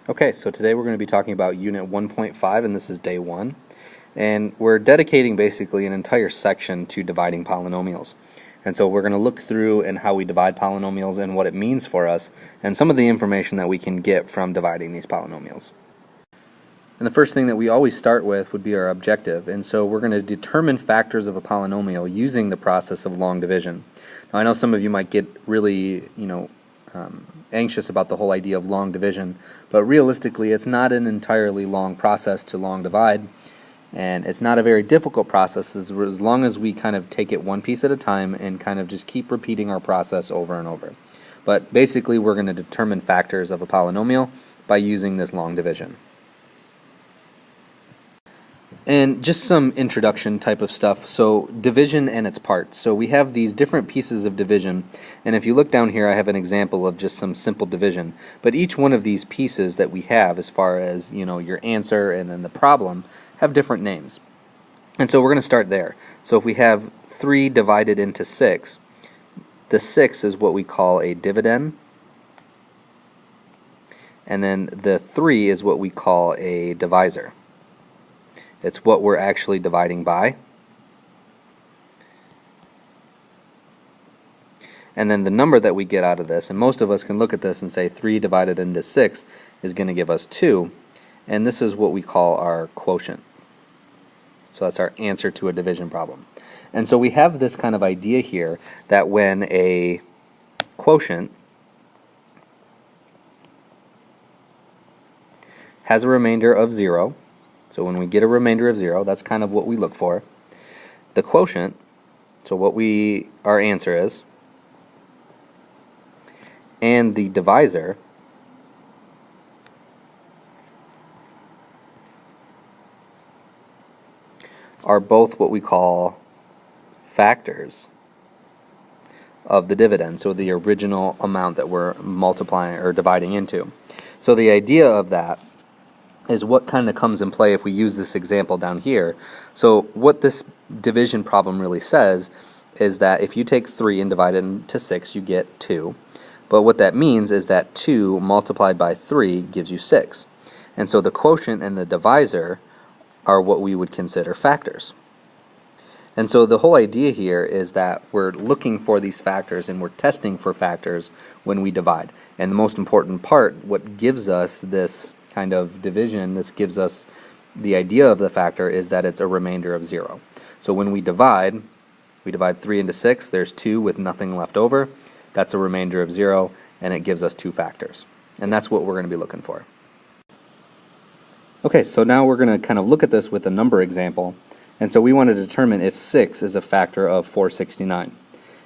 Okay, so today we're going to be talking about Unit 1.5, and this is day 1. And we're dedicating basically an entire section to dividing polynomials. And so we're going to look through and how we divide polynomials and what it means for us, and some of the information that we can get from dividing these polynomials. And the first thing that we always start with would be our objective. And so we're going to determine factors of a polynomial using the process of long division. Now I know some of you might get really, anxious about the whole idea of long division, but realistically it's not an entirely long process to long divide, and it's not a very difficult process as long as we kind of take it one piece at a time and kind of just keep repeating our process over and over. But basically we're going to determine factors of a polynomial by using this long division. And just some introduction type of stuff. So division and its parts. So we have these different pieces of division, and if you look down here I have an example of just some simple division. But each one of these pieces that we have, as far as your answer and then the problem, have different names. And so we're going to start there. So if we have 3 divided into 6, the 6 is what we call a dividend, and then the 3 is what we call a divisor. It's what we're actually dividing by. And then the number that we get out of this, and most of us can look at this and say 3 divided into 6 is going to give us 2, and this is what we call our quotient. So that's our answer to a division problem. And so we have this kind of idea here that when a quotient has a remainder of 0, so when we get a remainder of 0, that's kind of what we look for. The quotient, so what our answer is, and the divisor are both what we call factors of the dividend, so the original amount that we're multiplying or dividing into. So the idea of that is what kind of comes in play if we use this example down here. So what this division problem really says is that if you take 3 and divide it into 6, you get 2. But what that means is that 2 multiplied by 3 gives you 6. And so the quotient and the divisor are what we would consider factors. And so the whole idea here is that we're looking for these factors and we're testing for factors when we divide. And the most important part, what gives us this kind of division, this gives us the idea of the factor, is that it's a remainder of 0. So when we divide 3 into 6, there's 2 with nothing left over. That's a remainder of 0, and it gives us 2 factors. And that's what we're going to be looking for. Okay, so now we're going to kind of look at this with a number example. And so we want to determine if 6 is a factor of 469.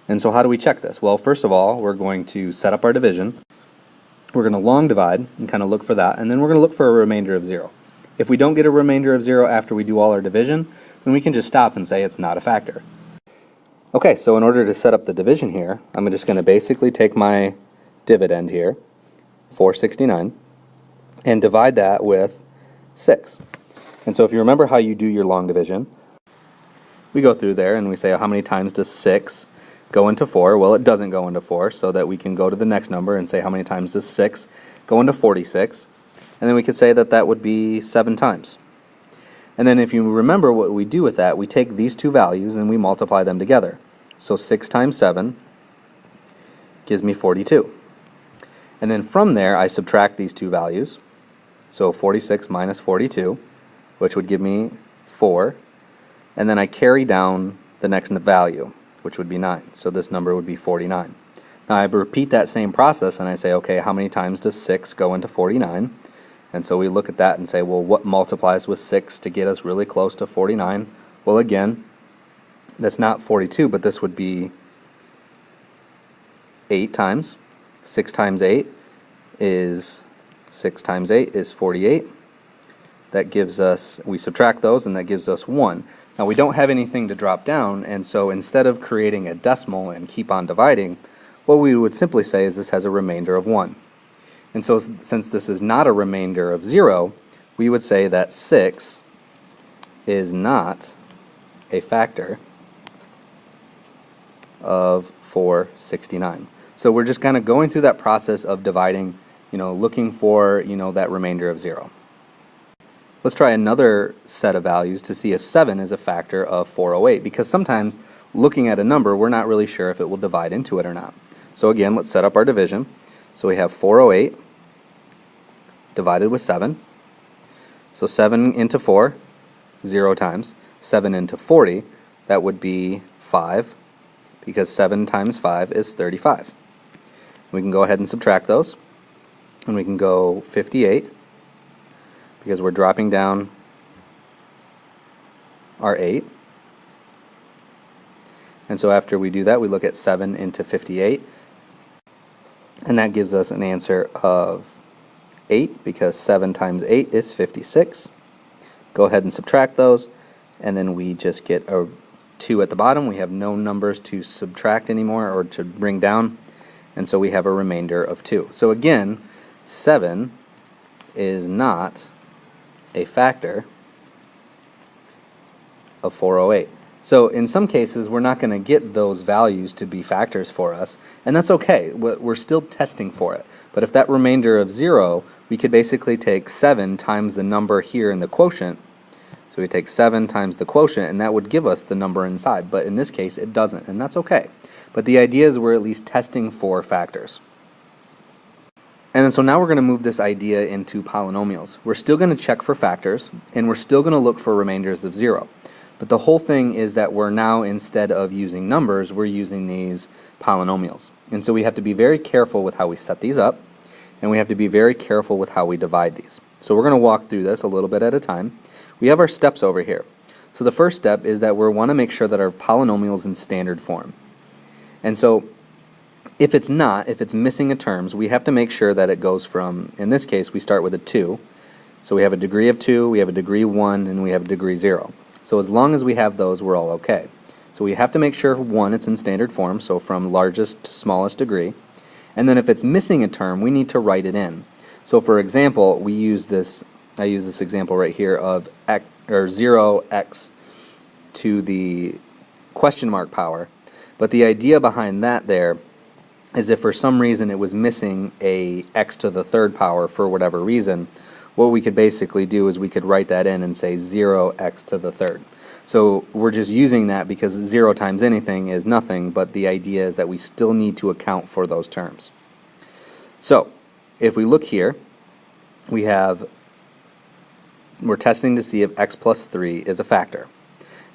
And so how do we check this? Well, first of all, we're going to set up our division. We're going to long divide and kind of look for that, and then we're going to look for a remainder of 0. If we don't get a remainder of 0 after we do all our division, then we can just stop and say it's not a factor. Okay, so in order to set up the division here, I'm just going to basically take my dividend here, 469, and divide that with 6. And so if you remember how you do your long division, we go through there and we say, how many times does 6 go into 4? Well, it doesn't go into 4, so that we can go to the next number and say how many times does 6 go into 46, and then we could say that that would be 7 times. And then if you remember what we do with that, we take these two values and we multiply them together. So 6 times 7 gives me 42. And then from there I subtract these two values, so 46 minus 42, which would give me 4, and then I carry down the next value, which would be 9. So this number would be 49. Now I repeat that same process and I say, okay, how many times does 6 go into 49? And so we look at that and say, well, what multiplies with 6 to get us really close to 49? Well, again, that's not 42, but this would be 8 times. 6 times 8 is 48. That gives us, we subtract those and that gives us 1. Now we don't have anything to drop down, and so instead of creating a decimal and keep on dividing, what we would simply say is this has a remainder of 1. And so since this is not a remainder of 0, we would say that 6 is not a factor of 469. So we're just kind of going through that process of dividing looking for, that remainder of 0. Let's try another set of values to see if 7 is a factor of 408, because sometimes looking at a number, we're not really sure if it will divide into it or not. So again, let's set up our division. So we have 408 divided with 7. So 7 into 4, 0 times. 7 into 40, that would be 5, because 7 times 5 is 35. We can go ahead and subtract those, and we can go 58, because we're dropping down our 8. And so after we do that, we look at 7 into 58, and that gives us an answer of 8, because 7 times 8 is 56. Go ahead and subtract those, and then we just get a 2 at the bottom. We have no numbers to subtract anymore or to bring down, and so we have a remainder of 2. So again, 7 is not a factor of 408. So in some cases, we're not going to get those values to be factors for us, and that's okay. We're still testing for it. But if that remainder of 0, we could basically take 7 times the number here in the quotient. So we take 7 times the quotient, and that would give us the number inside. But in this case, it doesn't, and that's okay. But the idea is we're at least testing for factors. And then so now we're going to move this idea into polynomials. We're still going to check for factors, and we're still going to look for remainders of 0. But the whole thing is that we're now, instead of using numbers, we're using these polynomials. And so we have to be very careful with how we set these up, and we have to be very careful with how we divide these. So we're going to walk through this a little bit at a time. We have our steps over here. So the first step is that we want to make sure that our polynomial is in standard form. And so if it's not, if it's missing a terms, we have to make sure that it goes from, in this case, we start with a 2. So we have a degree of 2, we have a degree 1, and we have a degree 0. So as long as we have those, we're all okay. So we have to make sure, 1, it's in standard form, so from largest to smallest degree. And then if it's missing a term, we need to write it in. So for example, I use this example right here of 0x to the question mark power. But the idea behind that there is if for some reason it was missing a x to the third power for whatever reason, what we could basically do is we could write that in and say 0x to the third. So we're just using that because 0 times anything is nothing, but the idea is that we still need to account for those terms. So if we look here, we're testing to see if x plus 3 is a factor.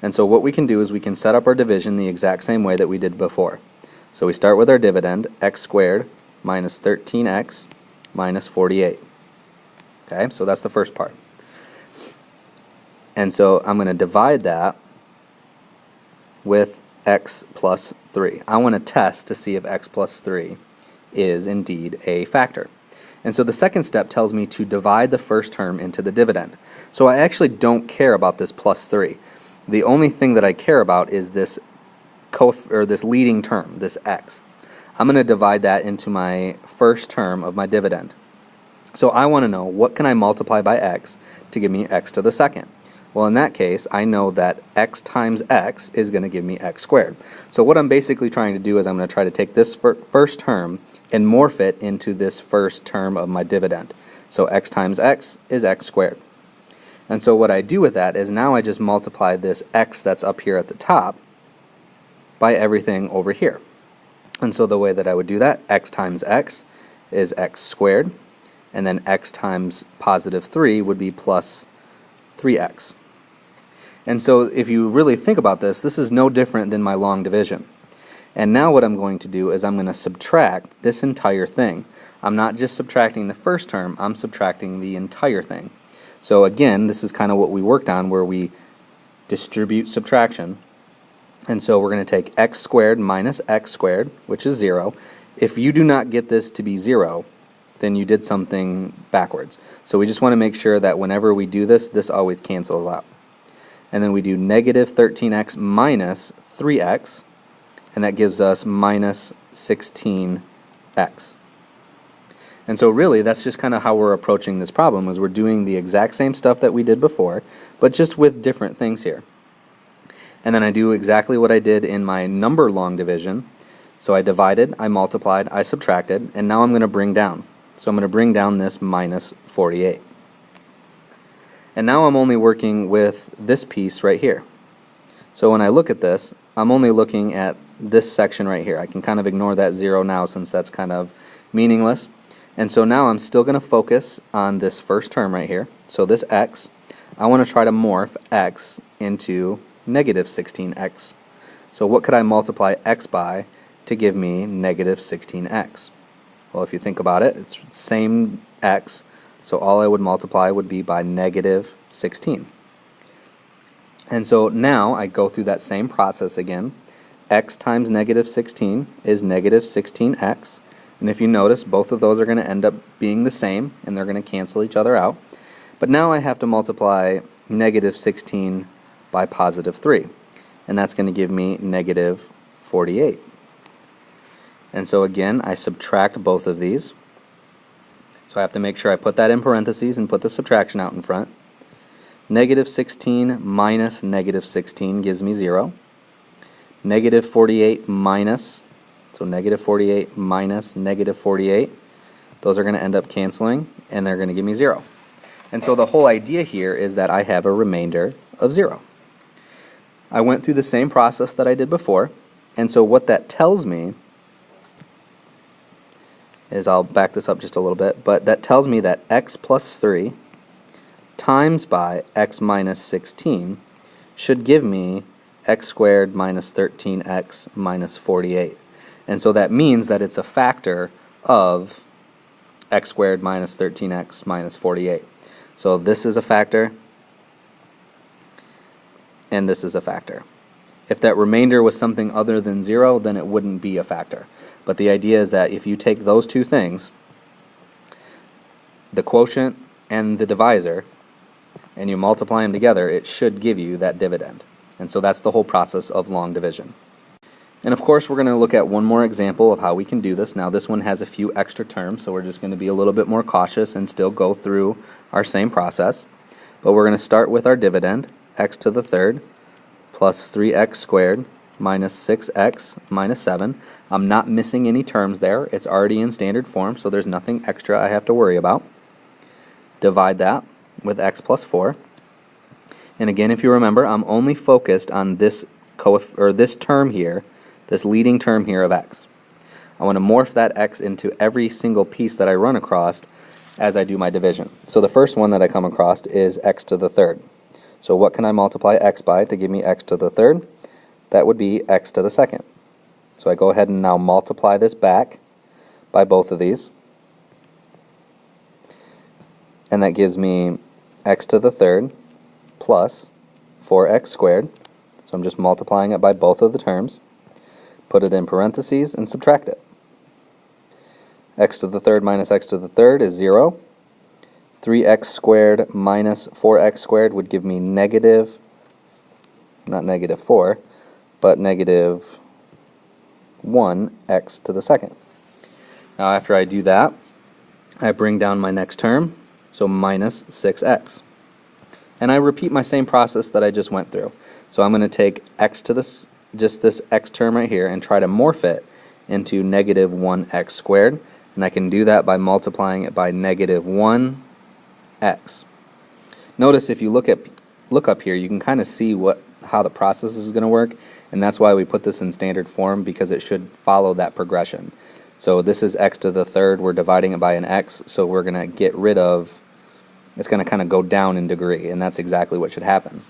And so what we can do is we can set up our division the exact same way that we did before. So we start with our dividend, x squared minus 13x minus 48. Okay, so that's the first part. And so I'm going to divide that with x plus 3. I want to test to see if x plus 3 is indeed a factor. And so the second step tells me to divide the first term into the dividend. So I actually don't care about this plus 3. The only thing that I care about is this leading term, this x. I'm going to divide that into my first term of my dividend. So I want to know, what can I multiply by x to give me x to the second? Well, in that case, I know that x times x is going to give me x squared. So what I'm basically trying to do is I'm going to try to take this first term and morph it into this first term of my dividend. So x times x is x squared. And so what I do with that is now I just multiply this x that's up here at the top by everything over here. And so the way that I would do that, x times x is x squared, and then x times positive 3 would be plus 3x. And so if you really think about this, this is no different than my long division. And now what I'm going to do is I'm going to subtract this entire thing. I'm not just subtracting the first term, I'm subtracting the entire thing. So again, this is kind of what we worked on, where we distribute subtraction. And so we're going to take x squared minus x squared, which is 0. If you do not get this to be 0, then you did something backwards. So we just want to make sure that whenever we do this, this always cancels out. And then we do negative 13x minus 3x, and that gives us minus 16x. And so really, that's just kind of how we're approaching this problem, is we're doing the exact same stuff that we did before, but just with different things here. And then I do exactly what I did in my number long division. So I divided, I multiplied, I subtracted, and now I'm going to bring down. So I'm going to bring down this minus 48. And now I'm only working with this piece right here. So when I look at this, I'm only looking at this section right here. I can kind of ignore that 0 now since that's kind of meaningless. And so now I'm still going to focus on this first term right here. So this x, I want to try to morph x into negative 16x. So what could I multiply x by to give me negative 16x? Well, if you think about it, it's the same x, so all I would multiply would be by negative 16. And so now I go through that same process again. X times negative 16 is negative 16x. And if you notice, both of those are going to end up being the same, and they're going to cancel each other out. But now I have to multiply negative 16 by positive 3. And that's going to give me negative 48. And so again, I subtract both of these. So I have to make sure I put that in parentheses and put the subtraction out in front. Negative 16 minus negative 16 gives me 0. Negative 48 minus, so negative 48 minus negative 48, those are going to end up canceling, and they're going to give me 0. And so the whole idea here is that I have a remainder of 0. I went through the same process that I did before, and so what that tells me is, I'll back this up just a little bit, but that tells me that x plus 3 times by x minus 16 should give me x squared minus 13x minus 48. And so that means that it's a factor of x squared minus 13x minus 48. So this is a factor, and this is a factor. If that remainder was something other than 0, then it wouldn't be a factor. But the idea is that if you take those two things, the quotient and the divisor, and you multiply them together, it should give you that dividend. And so that's the whole process of long division. And of course, we're going to look at one more example of how we can do this. Now this one has a few extra terms, so we're just going to be a little bit more cautious and still go through our same process. But we're going to start with our dividend, x to the third plus 3x squared minus 6x minus 7. I'm not missing any terms there. It's already in standard form, so there's nothing extra I have to worry about. Divide that with x plus 4. And again, if you remember, I'm only focused on this term here, this leading term here of x. I want to morph that x into every single piece that I run across as I do my division. So the first one that I come across is x to the third. So what can I multiply x by to give me x to the third? That would be x to the second. So I go ahead and now multiply this back by both of these. And that gives me x to the third plus 4x squared. So I'm just multiplying it by both of the terms. Put it in parentheses and subtract it. X to the third minus x to the third is 0. 3x squared minus 4x squared would give me negative, not negative 4, but negative 1x to the second. Now after I do that, I bring down my next term, so minus 6x. And I repeat my same process that I just went through. So I'm going to take x to this, just this x term right here, and try to morph it into negative 1x squared. And I can do that by multiplying it by negative 1x. Notice if you look up here, you can kind of see how the process is going to work, and that's why we put this in standard form, because it should follow that progression. So this is x to the third, we're dividing it by an x, so we're going to get rid of, it's going to kind of go down in degree, and that's exactly what should happen.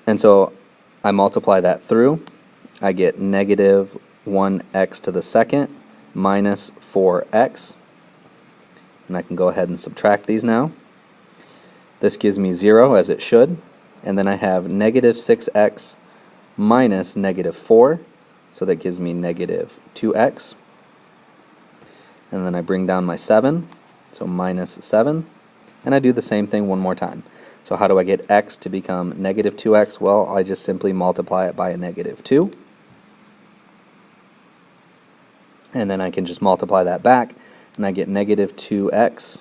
And so I multiply that through, I get negative 1x to the second minus 4x. And I can go ahead and subtract these now. This gives me 0, as it should. And then I have negative 6x minus negative 4. So that gives me negative 2x. And then I bring down my 7, so minus 7. And I do the same thing one more time. So how do I get x to become negative 2x? Well, I just simply multiply it by a negative 2. And then I can just multiply that back, and I get negative 2x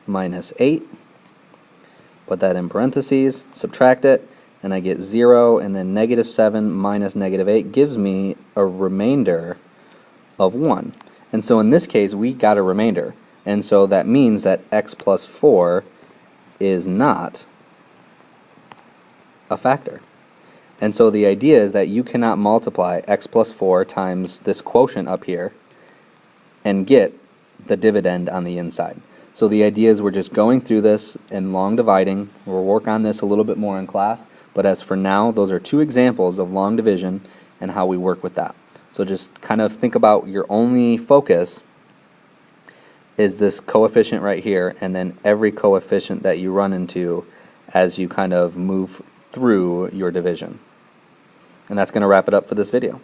minus 8. Put that in parentheses, subtract it, and I get 0, and then -7 minus -8 gives me a remainder of 1. And so in this case, we got a remainder. And so that means that x plus 4 is not a factor. And so the idea is that you cannot multiply x plus 4 times this quotient up here and get the dividend on the inside. So the idea is we're just going through this and long dividing. We'll work on this a little bit more in class, but as for now, those are two examples of long division and how we work with that. So just kind of think about your only focus is this coefficient right here, and then every coefficient that you run into as you kind of move through your division. And that's going to wrap it up for this video.